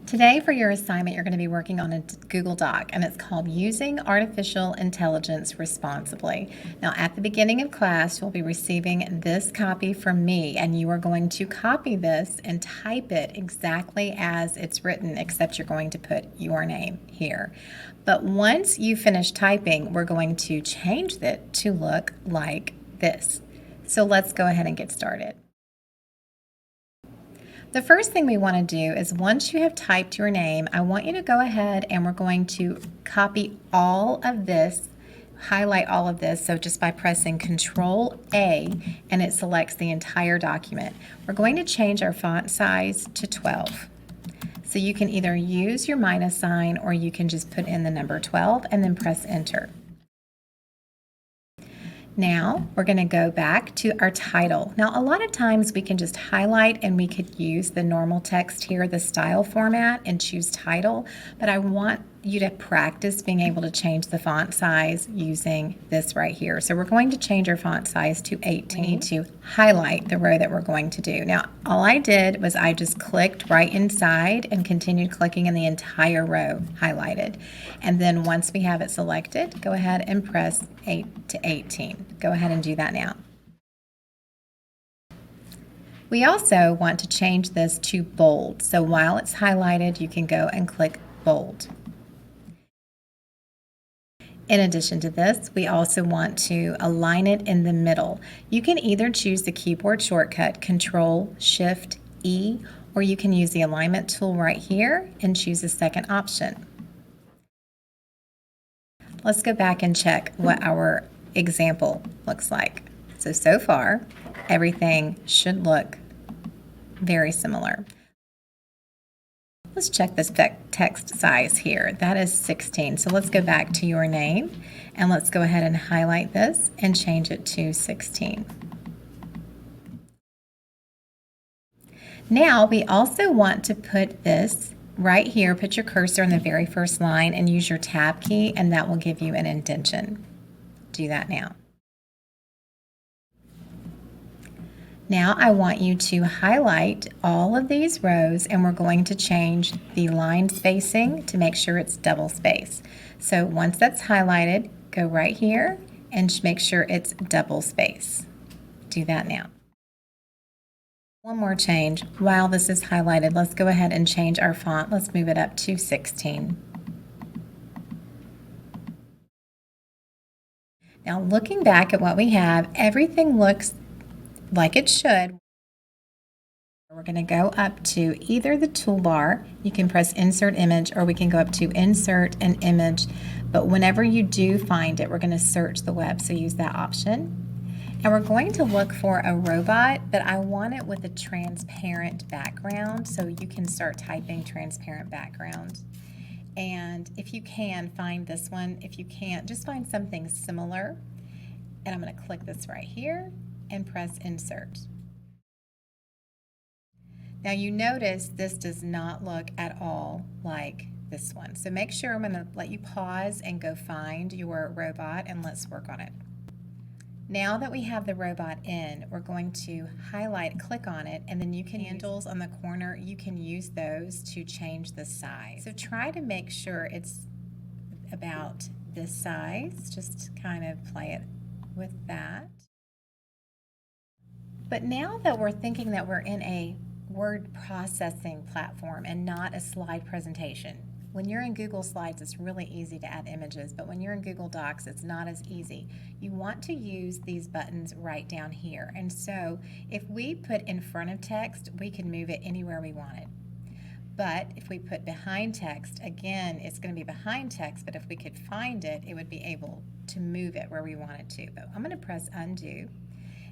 Today for your assignment, you're going to be working on a Google Doc, and it's called Using Artificial Intelligence Responsibly. Now, at the beginning of class, you'll be receiving this copy from me, and you are going to copy this and type it exactly as it's written, except you're going to put your name here. But once you finish typing, we're going to change it to look like this. So let's go ahead and get started. The first thing we want to do is once you have typed your name, I want you to go ahead and we're going to copy all of this, highlight all of this. So just by pressing Control A and it selects the entire document. We're going to change our font size to 12. So you can either use your minus sign or you can just put in the number 12 and then press Enter. Now we're going to go back to our title. Now a lot of times we can just highlight and we could use the normal text here, the style format, and choose title, but I want you to practice being able to change the font size using this right here. So we're going to change our font size to 18 to highlight the row that we're going to do. Now all I did was I just clicked right inside and continued clicking and the entire row highlighted. And then once we have it selected, go ahead and press 8 to 18. Go ahead and do that now. We also want to change this to bold. So while it's highlighted, you can go and click bold. In addition to this, we also want to align it in the middle. You can either choose the keyboard shortcut Control-Shift-E, or you can use the alignment tool right here and choose the second option. Let's go back and check what our example looks like. So far, everything should look very similar. Let's check this text size here. That is 16. So let's go back to your name and let's go ahead and highlight this and change it to 16. Now we also want to put this right here, put your cursor on the very first line and use your tab key and that will give you an indentation. Do that now. Now I want you to highlight all of these rows and we're going to change the line spacing to make sure it's double space. So once that's highlighted, go right here and make sure it's double space. Do that now. One more change. While this is highlighted, let's go ahead and change our font. Let's move it up to 16. Now looking back at what we have, everything looks like it should. We're going to go up to either the toolbar, you can press Insert Image, or we can go up to Insert an Image, but whenever you do find it, we're going to search the web, so use that option. And we're going to look for a robot, but I want it with a transparent background, so you can start typing transparent background. And if you can, find this one. If you can't, just find something similar. And I'm going to click this right here and press Insert. Now you notice this does not look at all like this one. So make sure, I'm going to let you pause and go find your robot and let's work on it. Now that we have the robot in, we're going to highlight, click on it, and then you can handles on the corner, you can use those to change the size. So try to make sure it's about this size, just kind of play it with that. But now that we're thinking that we're in a word processing platform and not a slide presentation, when you're in Google Slides, it's really easy to add images, but when you're in Google Docs, it's not as easy. You want to use these buttons right down here. And so if we put in front of text, we can move it anywhere we want it. But if we put behind text, again, it's going to be behind text, but if we could find it, it would be able to move it where we want it to. But I'm going to press Undo,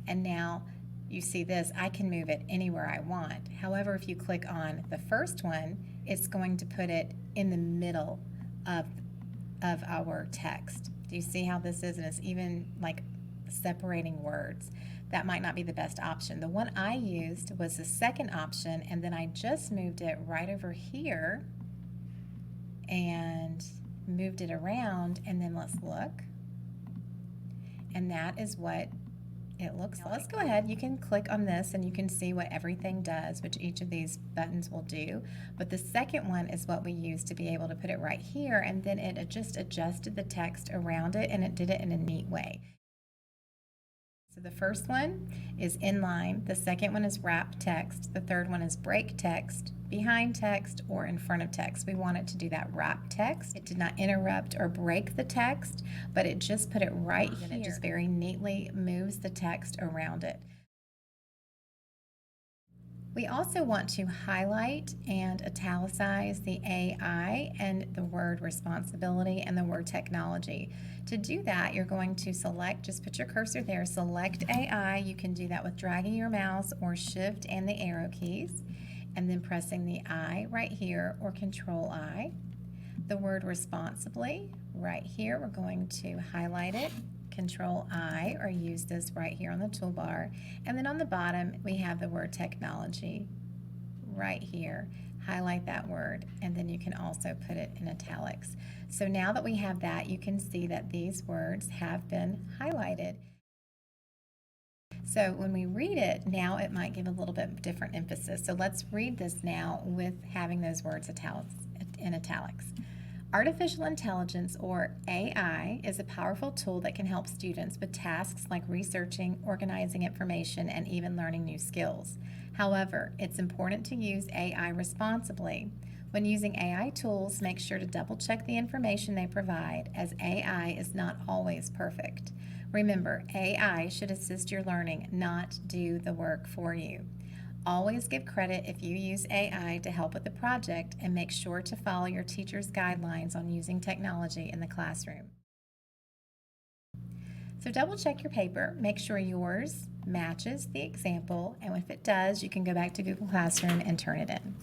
and now you see this, I can move it anywhere I want. However, if you click on the first one, it's going to put it in the middle of our text. Do you see how this is? And it's even like separating words. That might not be the best option. The one I used was the second option, and then I just moved it right over here and moved it around, and then let's look. And that is what it looks like. Let's go ahead. You can click on this and you can see what everything does, which each of these buttons will do. But the second one is what we use to be able to put it right here, and then it just adjusted the text around it, and it did it in a neat way. So the first one is inline, the second one is wrap text, the third one is break text, behind text, or in front of text. We want it to do that wrap text. It did not interrupt or break the text, but it just put it right here. And it just very neatly moves the text around it. We also want to highlight and italicize the AI and the word responsibility and the word technology. To do that, you're going to select, just put your cursor there, select AI. You can do that with dragging your mouse or shift and the arrow keys, and then pressing the I right here or Control I. The word responsibly right here, we're going to highlight it, Control I, or use this right here on the toolbar. And then on the bottom, we have the word technology right here. Highlight that word, and then you can also put it in italics. So now that we have that, you can see that these words have been highlighted. So when we read it, now it might give a little bit different emphasis. So let's read this now with having those words in italics. Artificial intelligence, or AI, is a powerful tool that can help students with tasks like researching, organizing information, and even learning new skills. However, it's important to use AI responsibly. When using AI tools, make sure to double check the information they provide, as AI is not always perfect. Remember, AI should assist your learning, not do the work for you. Always give credit if you use AI to help with the project, and make sure to follow your teacher's guidelines on using technology in the classroom. So double check your paper, make sure yours matches the example, and if it does, you can go back to Google Classroom and turn it in.